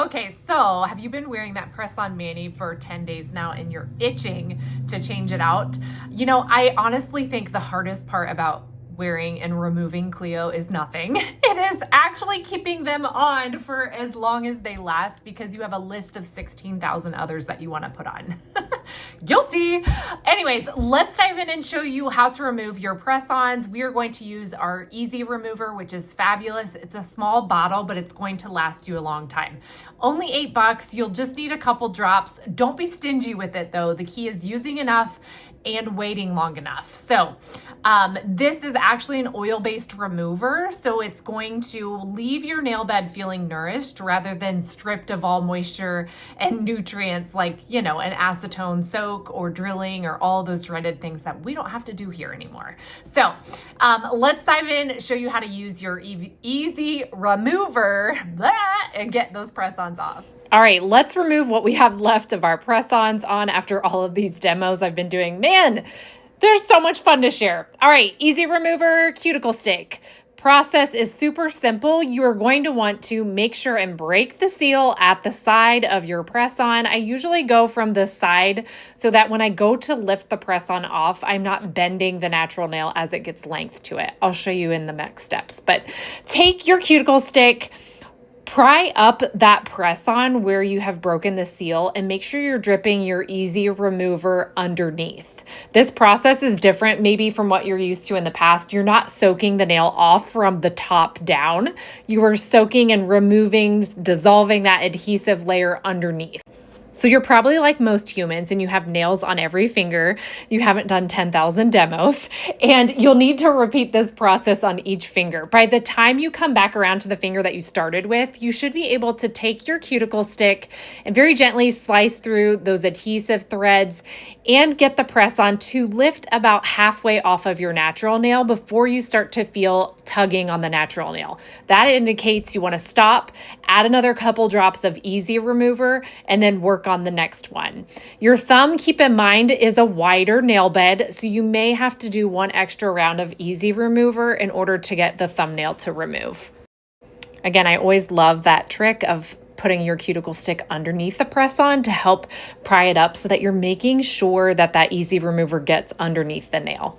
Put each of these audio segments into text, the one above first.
Okay, so have you been wearing that press-on mani for 10 days now and you're itching to change it out? You know, I honestly think the hardest part about wearing and removing KLEO is nothing. It is actually keeping them on for as long as they last because you have a list of 16,000 others that you want to put on. Guilty. Anyways, let's dive in and show you how to remove your press-ons. We are going to use our Easy Remover, which is fabulous. It's a small bottle, but it's going to last you a long time. Only $8. You'll just need a couple drops. Don't be stingy with it though. The key is using enough and waiting long enough. So this is actually an oil-based remover, so it's going to leave your nail bed feeling nourished rather than stripped of all moisture and nutrients like, you know, an acetone soak or drilling or all those dreaded things that we don't have to do here anymore. So let's dive in, show you how to use your Easy Remover and get those press-ons off. All right, let's remove what we have left of our press-ons on after all of these demos I've been doing. Man, there's so much fun to share. All right, Easy Remover cuticle stick. Process is super simple. You are going to want to make sure and break the seal at the side of your press-on. I usually go from the side so that when I go to lift the press-on off, I'm not bending the natural nail as it gets length to it. I'll show you in the next steps. But take your cuticle stick, pry up that press-on where you have broken the seal and make sure you're dripping your Easy Remover underneath. This process is different maybe from what you're used to in the past. You're not soaking the nail off from the top down. You are soaking and removing, dissolving that adhesive layer underneath. So you're probably like most humans and you have nails on every finger. You haven't done 10,000 demos and you'll need to repeat this process on each finger. By the time you come back around to the finger that you started with, you should be able to take your cuticle stick and very gently slice through those adhesive threads and get the press on to lift about halfway off of your natural nail before you start to feel tugging on the natural nail. That indicates you want to stop, add another couple drops of Easy Remover, and then work on the next one. Your thumb, keep in mind, is a wider nail bed, so you may have to do one extra round of Easy Remover in order to get the thumbnail to remove. Again, I always love that trick of putting your cuticle stick underneath the press-on to help pry it up so that you're making sure that that Easy Remover gets underneath the nail.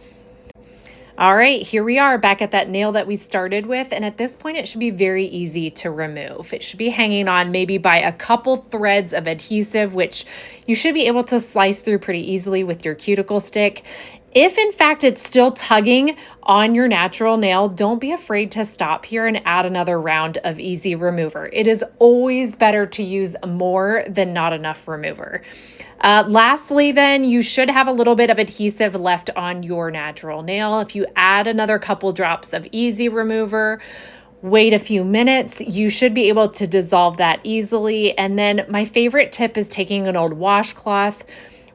All right, here we are back at that nail that we started with, and at this point it should be very easy to remove. It should be hanging on maybe by a couple threads of adhesive, which you should be able to slice through pretty easily with your cuticle stick. If in fact it's still tugging on your natural nail, don't be afraid to stop here and add another round of Easy Remover. It is always better to use more than not enough remover. Lastly, then, you should have a little bit of adhesive left on your natural nail. If you add another couple drops of Easy Remover, wait a few minutes, you should be able to dissolve that easily. And then my favorite tip is taking an old washcloth,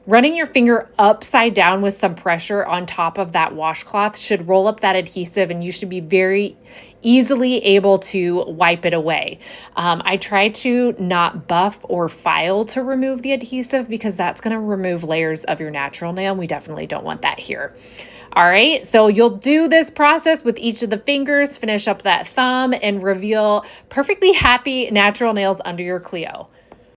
running your finger upside down with some pressure on top of that washcloth should roll up that adhesive and you should be very easily able to wipe it away. I try to not buff or file to remove the adhesive because that's going to remove layers of your natural nail. And we definitely don't want that here. All right, so you'll do this process with each of the fingers, finish up that thumb, and reveal perfectly happy natural nails under your KLEO.